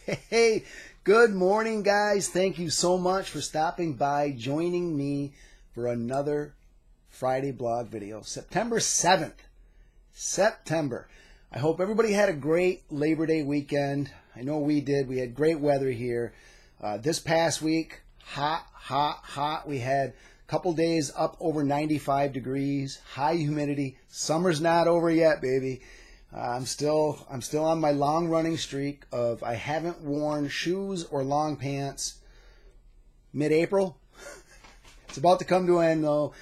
Hey, good morning, guys. Thank you so much for stopping by, joining me for another Friday blog video. September 7th. September. I hope everybody had a great Labor Day weekend. I know we did. We had great weather here. This past week, hot. We had a couple days up over 95 degrees, high humidity. Summer's not over yet, baby. I'm still on my long running streak of I haven't worn shoes or long pants mid-April. It's about to come to an end though.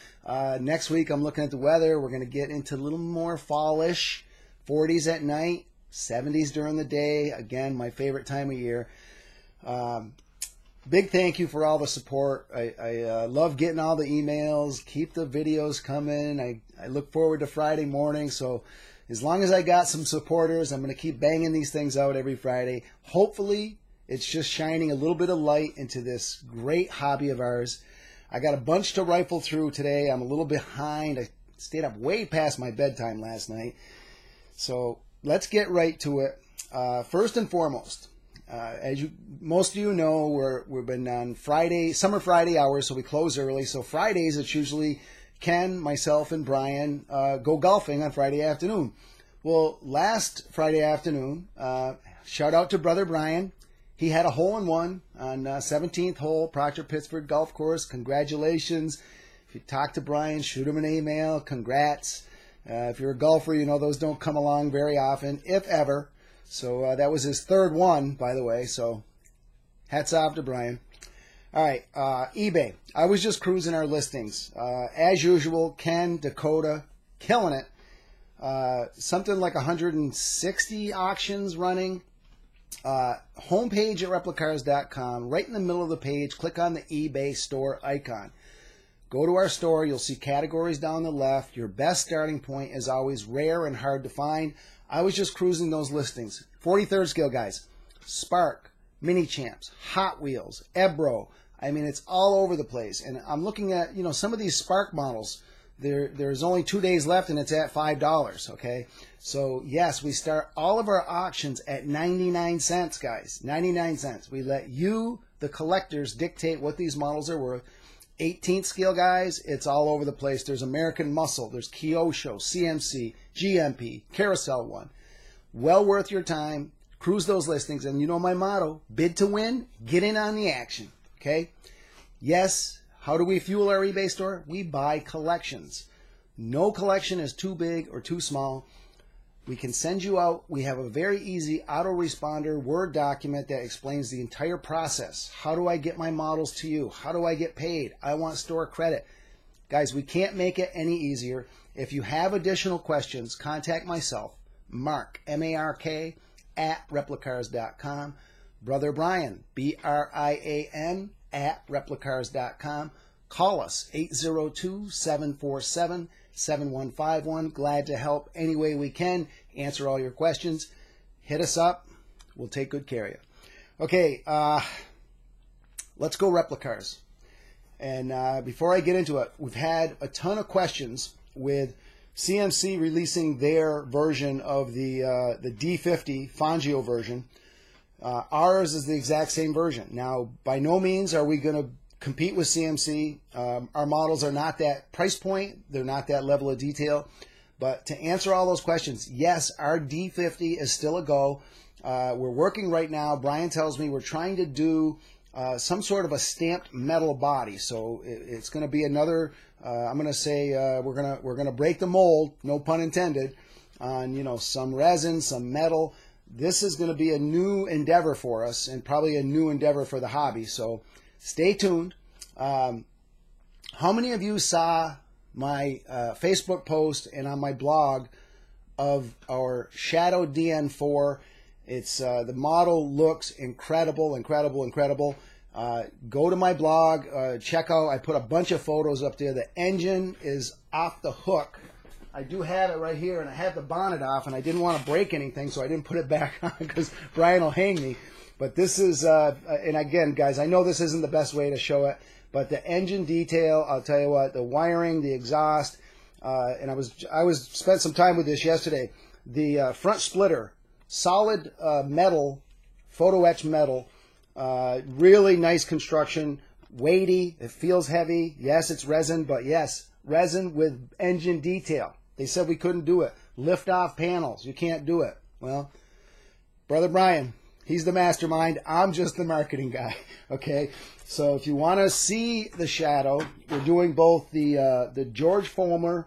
Next week I'm looking at the weather. We're going to get into a little more fallish. 40s at night, 70s during the day. Again, my favorite time of year. Big thank you for all the support. I love getting all the emails. Keep the videos coming. I look forward to Friday morning. So as long as I got some supporters, I'm going to keep banging these things out every Friday. Hopefully, it's just shining a little bit of light into this great hobby of ours. I got a bunch to rifle through today. I'm a little behind. I stayed up way past my bedtime last night. So let's get right to it. First and foremost, as most of you know, we've been on Friday, summer Friday hours, so we close early. So Fridays, it's usually Ken, myself, and Brian go golfing on Friday afternoon. Well, last Friday afternoon, shout out to brother Brian. He had a hole-in-one on 17th hole, Proctor Pittsford Golf Course. Congratulations. If you talk to Brian, shoot him an email. Congrats. If you're a golfer, you know those don't come along very often, if ever. So that was his third one, by the way. So hats off to Brian. All right, eBay. I was just cruising our listings. As usual, Ken, Dakota, killing it. Something like 160 auctions running. Homepage at Replicarz.com. Right in the middle of the page, click on the eBay store icon. Go to our store. You'll see categories down the left. Your best starting point is always rare and hard to find. I was just cruising those listings. 43rd scale, guys. Spark, Mini Champs, Hot Wheels, Ebro. I mean, it's all over the place. And I'm looking at, some of these Spark models. There's only 2 days left, and it's at $5, okay? So, yes, we start all of our auctions at 99 cents, guys. 99 cents. We let you, the collectors, dictate what these models are worth. 18th scale, guys, it's all over the place. There's American Muscle. There's Kyosho, CMC, GMP, Carousel One. Well worth your time. Cruise those listings. And you know my motto, bid to win, get in on the action. Okay? Yes, how do we fuel our eBay store? We buy collections. No collection is too big or too small. We can send you out. We have a very easy autoresponder Word document that explains the entire process. How do I get my models to you? How do I get paid? I want store credit. Guys, we can't make it any easier. If you have additional questions, contact myself, Mark, M-A-R-K, at Replicarz.com. Brother Brian, B-R-I-A-N, at Replicarz.com. Call us, 802-747-7151. Glad to help any way we can. Answer all your questions. Hit us up. We'll take good care of you. Okay, let's go Replicarz. And before I get into it, we've had a ton of questions with CMC releasing their version of the D50 Fangio version. Ours is the exact same version. Now, by no means are we going to compete with CMC. Our models are not that price point. They're not that level of detail. But to answer all those questions, yes, our D50 is still a go. We're working right now. Brian tells me we're trying to do some sort of a stamped metal body. So it's going to be another. I'm going to say we're going to break the mold, no pun intended, on some resin, some metal. This is going to be a new endeavor for us, and probably a new endeavor for the hobby. So stay tuned. How many of you saw my Facebook post and on my blog of our Shadow DN4? It's the model looks incredible. Go to my blog, check out. I put a bunch of photos up there. The engine is off the hook. I do have it right here, and I have the bonnet off, and I didn't want to break anything, so I didn't put it back on because Brian will hang me. But this is, and again, guys, I know this isn't the best way to show it, but the engine detail, I'll tell you what, the wiring, the exhaust, and I spent some time with this yesterday. The front splitter, solid metal photo etched metal. Really nice construction, weighty. It feels heavy. Yes, it's resin, but yes, resin with engine detail. They said we couldn't do it. Lift off panels. You can't do it. Well, Brother Brian, he's the mastermind. I'm just the marketing guy. Okay, so if you want to see the Shadow, we're doing both the George Foamer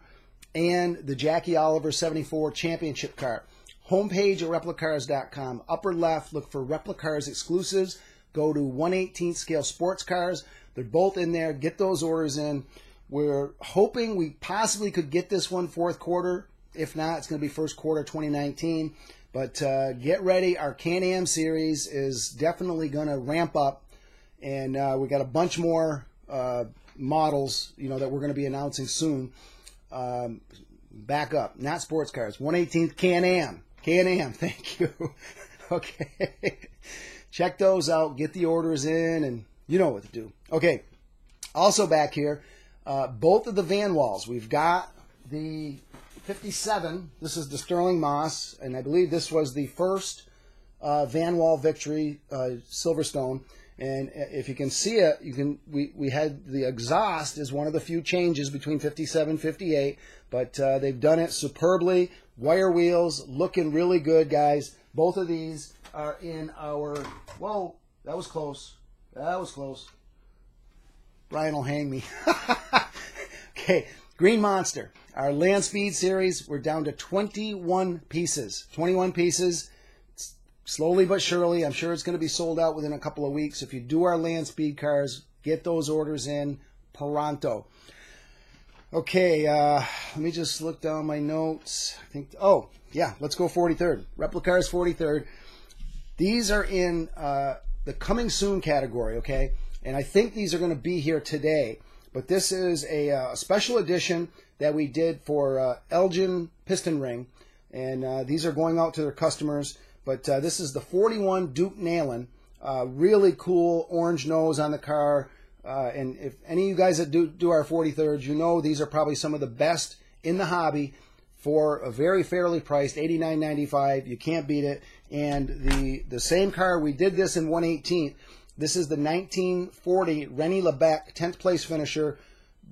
and the Jackie Oliver 74 Championship car. Homepage at Replicarz.com. Upper left, look for Replicarz exclusives. Go to 1/18 scale sports cars. They're both in there. Get those orders in. We're hoping we possibly could get this one fourth quarter. If not, it's going to be first quarter 2019. But get ready. Our Can-Am series is definitely going to ramp up. And we got a bunch more models, that we're going to be announcing soon. Back up. Not sports cars. 1/18 Can-Am. Can-Am. Thank you. Okay. Check those out. Get the orders in, and you know what to do. Okay. Also back here, both of the van walls. We've got the 57. This is the Sterling Moss, and I believe this was the first van wall victory, Silverstone. And if you can see it, we had the exhaust as one of the few changes between 57 and 58, but they've done it superbly. Wire wheels, looking really good, guys. Both of these are in our, whoa, that was close. That was close. Brian will hang me. Okay, Green Monster. Our Land Speed series, we're down to 21 pieces. 21 pieces. Slowly but surely, I'm sure it's going to be sold out within a couple of weeks. If you do our Land Speed cars, get those orders in pronto. Okay, let me just look down my notes. I think, oh, yeah, let's go 43rd. Replicarz 43rd. These are in the coming soon category, okay? And I think these are going to be here today. But this is a special edition that we did for Elgin Piston Ring. And these are going out to their customers. But this is the 41 Duke Nailin. Really cool orange nose on the car. And if any of you guys that do our 43rds, you know these are probably some of the best in the hobby for a very fairly priced $89.95. You can't beat it. And the same car, we did this in 1/18. This is the 1940 Rennie Lebec 10th place finisher.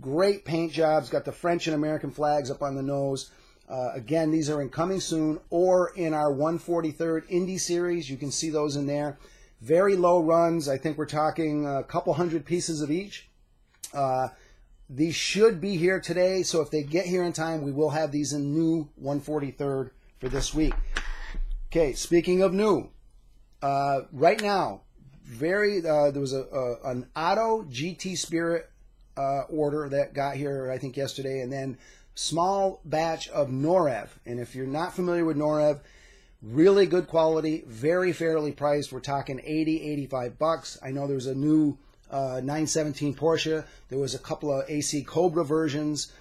Great paint jobs. Got the French and American flags up on the nose. Again, these are in coming soon or in our 143rd Indy Series. You can see those in there. Very low runs. I think we're talking a couple hundred pieces of each. These should be here today, so if they get here in time, we will have these in new 143rd for this week. Okay, speaking of new, right now, there was an Auto GT Spirit order that got here, I think, yesterday, and then small batch of Norev. And if you're not familiar with Norev, really good quality, very fairly priced. We're talking $80, $85. I know there's a new 917 Porsche. There was a couple of AC Cobra versions.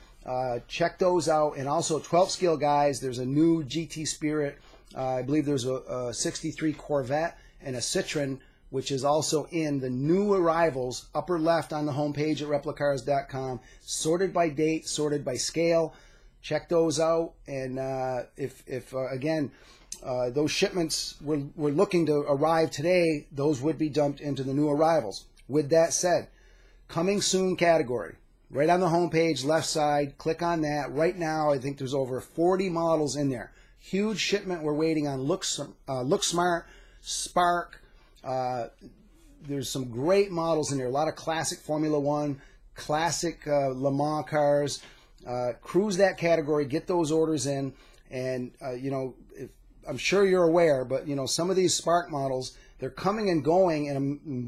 Check those out. And also 12 scale guys, there's a new GT Spirit. I believe there's a 63 Corvette and a Citroen, which is also in the new arrivals, upper left on the homepage at Replicarz.com, sorted by date, sorted by scale. Check those out. And if again, those shipments we're looking to arrive today, those would be dumped into the new arrivals. With that said, coming soon category, right on the homepage, left side, click on that. Right now, I think there's over 40 models in there. Huge shipment we're waiting on. Look Smart, Spark. There's some great models in there. A lot of classic Formula One, classic Le Mans cars. Cruise that category. Get those orders in. And, I'm sure you're aware, but, some of these Spark models, they're coming and going in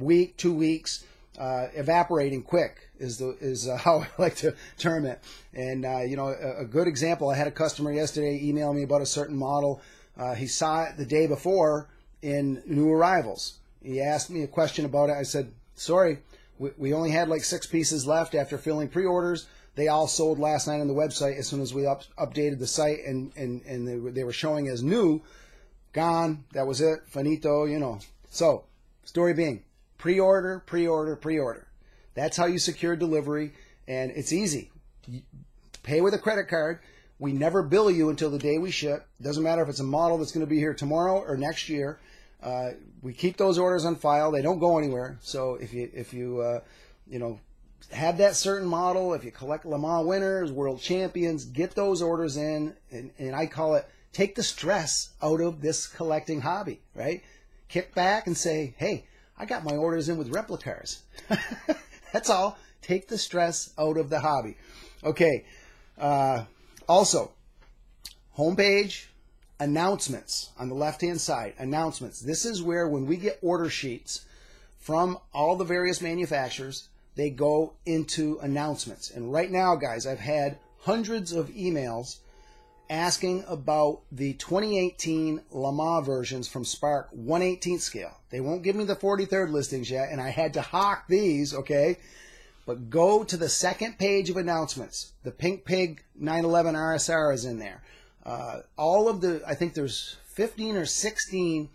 a week, 2 weeks, evaporating quick is how I like to term it. And, a good example, I had a customer yesterday email me about a certain model. He saw it the day before in new arrivals. He asked me a question about it. I said, sorry, we only had like 6 pieces left after filling pre-orders. They all sold last night on the website as soon as we updated the site, and they were showing as new. Gone. That was it. Finito, So, story being, pre-order, pre-order, pre-order. That's how you secure delivery, and it's easy. You pay with a credit card. We never bill you until the day we ship. Doesn't matter if it's a model that's going to be here tomorrow or next year. We keep those orders on file. They don't go anywhere. So if you have that certain model, if you collect Le Mans winners, world champions, get those orders in, and I call it take the stress out of this collecting hobby, right? Kick back and say, hey, I got my orders in with Replicarz. That's all. Take the stress out of the hobby. Okay. Also, homepage, announcements on the left-hand side. Announcements. This is where when we get order sheets from all the various manufacturers, they go into announcements. And right now, guys, I've had hundreds of emails asking about the 2018 Le Mans versions from Spark 1/18 scale. They won't give me the 43rd listings yet, and I had to hawk these, okay? But go to the second page of announcements. The Pink Pig 911 RSR is in there. All of the, I think there's 15 or 16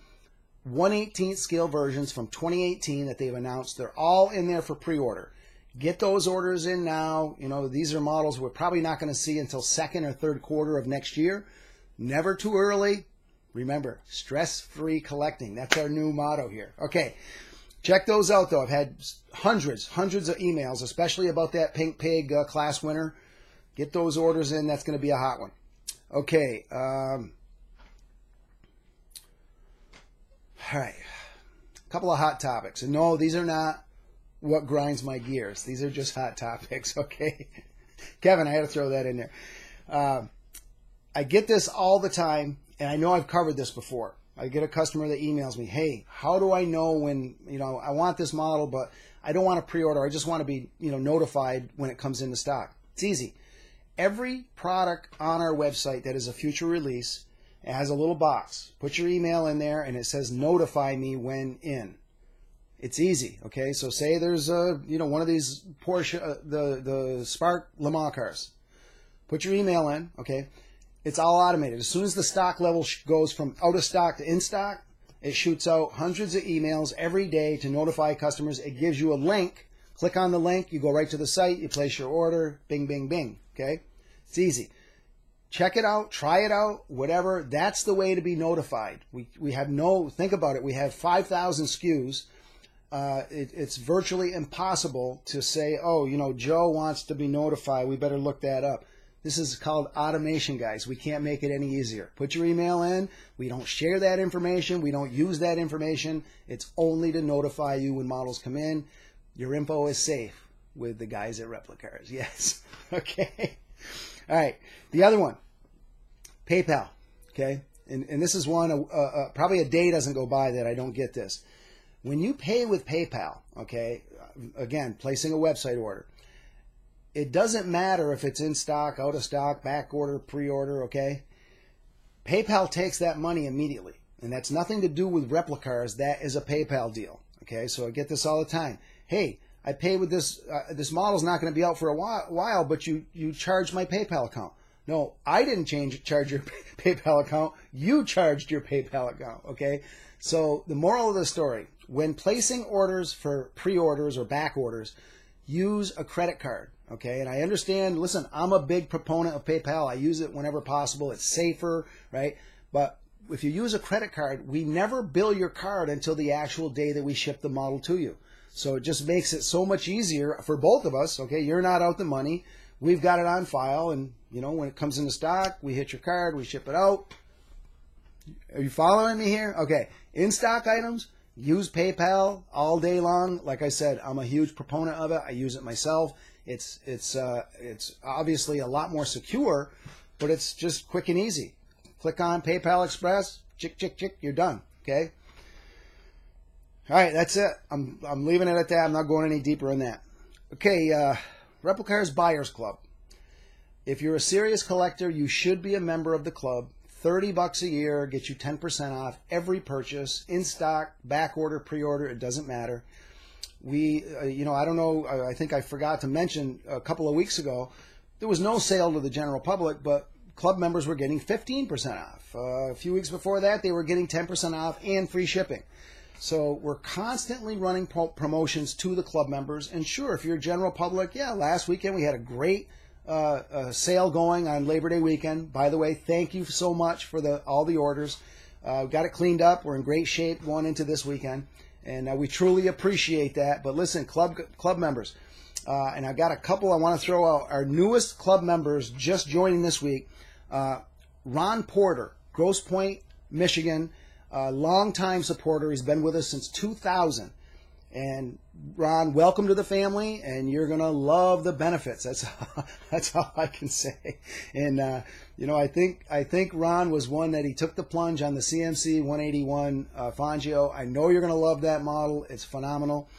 1/18 scale versions from 2018 that they've announced. They're all in there for pre-order. Get those orders in now. You know, these are models we're probably not going to see until second or third quarter of next year. Never too early. Remember, stress-free collecting. That's our new motto here. Okay, check those out, though. I've had hundreds of emails, especially about that Pink Pig class winner. Get those orders in. That's going to be a hot one. Okay. All right. A couple of hot topics. And no, these are not what grinds my gears. These are just hot topics, okay? Kevin, I had to throw that in there. I get this all the time, and I know I've covered this before. I get a customer that emails me, hey, how do I know when, I want this model, but I don't want to pre-order. I just want to be, notified when it comes into stock. It's easy. Every product on our website that is a future release, it has a little box. Put your email in there, and it says notify me when in. It's easy, okay? So say there's one of these Porsche, the Spark Le Mans cars. Put your email in, okay? It's all automated. As soon as the stock level goes from out of stock to in stock, it shoots out hundreds of emails every day to notify customers. It gives you a link. Click on the link. You go right to the site. You place your order. Bing, bing, bing, okay? It's easy. Check it out. Try it out. Whatever. That's the way to be notified. We have think about it. We have 5,000 SKUs. It's virtually impossible to say, oh, Joe wants to be notified. We better look that up. This is called automation, guys. We can't make it any easier. Put your email in. We don't share that information. We don't use that information. It's only to notify you when models come in. Your info is safe with the guys at Replicarz. Yes. Okay. All right. The other one, PayPal. Okay. And this is one, probably a day doesn't go by that I don't get this. When you pay with PayPal, okay, again, placing a website order, it doesn't matter if it's in stock, out of stock, back order, pre-order, okay? PayPal takes that money immediately, and that's nothing to do with Replicarz. That is a PayPal deal, okay? So I get this all the time. Hey, I pay with this. This model's not going to be out for a while, but you charged my PayPal account. No, I didn't charge your PayPal account. You charged your PayPal account, okay? So the moral of the story, when placing orders for pre-orders or back orders, use a credit card, okay? And I understand, listen, I'm a big proponent of PayPal. I use it whenever possible. It's safer, right? But if you use a credit card, we never bill your card until the actual day that we ship the model to you. So it just makes it so much easier for both of us, okay? You're not out the money. We've got it on file, and, when it comes into stock, we hit your card, we ship it out. Are you following me here? Okay. In-stock items, use PayPal all day long. Like I said, I'm a huge proponent of it. I use it myself. It's obviously a lot more secure, but it's just quick and easy. Click on PayPal Express, chick, chick, chick, you're done. Okay? All right, that's it. I'm leaving it at that. I'm not going any deeper in that. Okay, Replicarz Buyers Club. If you're a serious collector, you should be a member of the club. $30 a year gets you 10% off every purchase, in stock, back order, pre-order, it doesn't matter. We, I don't know, I think I forgot to mention a couple of weeks ago, there was no sale to the general public, but club members were getting 15% off. A few weeks before that, they were getting 10% off and free shipping. So we're constantly running promotions to the club members. And sure, if you're general public, yeah, last weekend we had a great sale going on Labor Day weekend. By the way, thank you so much for all the orders. Got it cleaned up. We're in great shape going into this weekend, and we truly appreciate that. But listen, club members, and I've got a couple I want to throw out. Our newest club members just joining this week, Ron Porter, Grosse Pointe, Michigan, longtime supporter. He's been with us since 2000. And Ron, welcome to the family, and you're gonna love the benefits. That's all I can say. And I think Ron was one that he took the plunge on the CMC 181 Fangio. I know you're gonna love that model. It's phenomenal.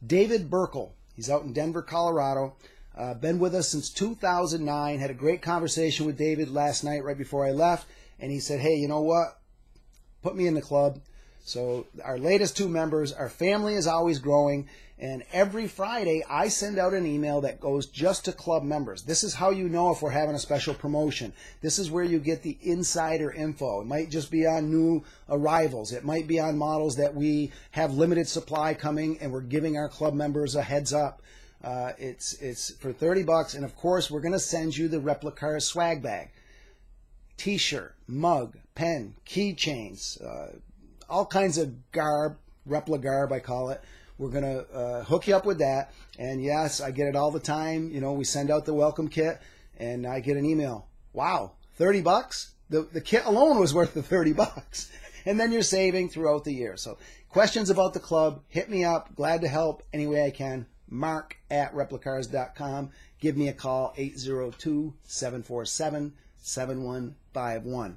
David Burkle, he's out in Denver, Colorado. Been with us since 2009. Had a great conversation with David last night right before I left, and he said, "Hey, you know what? Put me in the club." So our latest two members, our family is always growing, and every Friday I send out an email that goes just to club members. This is how you know if we're having a special promotion. This is where you get the insider info. It might just be on new arrivals. It might be on models that we have limited supply coming, and we're giving our club members a heads up. It's for $30, and of course we're going to send you the Replicarz swag bag, T-shirt, mug, pen, keychains, all kinds of garb, Replicarz I call it. We're going to hook you up with that. And yes, I get it all the time. We send out the welcome kit, and I get an email. Wow, $30? The kit alone was worth the $30. And then you're saving throughout the year. So questions about the club, hit me up. Glad to help any way I can. Mark@replicarz.com. Give me a call, 802-747-7151.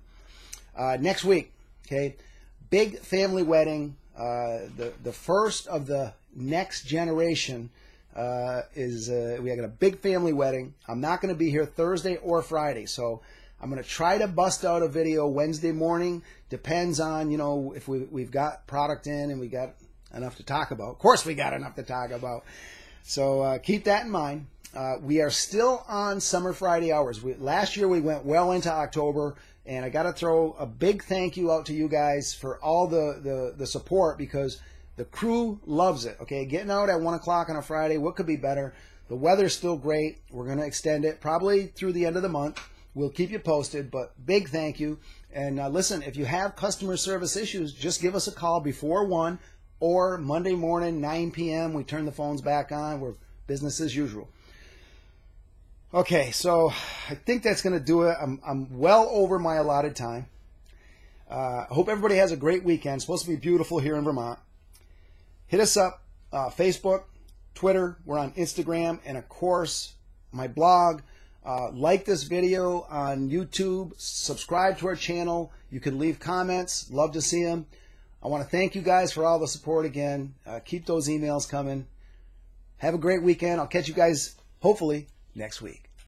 Next week, okay? Big family wedding, the first of the next generation is we got a big family wedding. I'm not going to be here Thursday or Friday, so I'm going to try to bust out a video Wednesday morning. Depends on if we've got product in and we got enough to talk about. Of course, we got enough to talk about. So keep that in mind. We are still on Summer Friday hours. Last year we went well into October. And I got to throw a big thank you out to you guys for all the support, because the crew loves it. Okay, getting out at 1 o'clock on a Friday, what could be better? The weather's still great. We're going to extend it probably through the end of the month. We'll keep you posted, but big thank you. And listen, if you have customer service issues, just give us a call before 1 or Monday morning, 9 p.m. We turn the phones back on. We're business as usual. Okay, so I think that's going to do it. I'm well over my allotted time. I hope everybody has a great weekend. It's supposed to be beautiful here in Vermont. Hit us up, Facebook, Twitter. We're on Instagram, and of course, my blog. Like this video on YouTube. Subscribe to our channel. You can leave comments. Love to see them. I want to thank you guys for all the support again. Keep those emails coming. Have a great weekend. I'll catch you guys, hopefully, next week.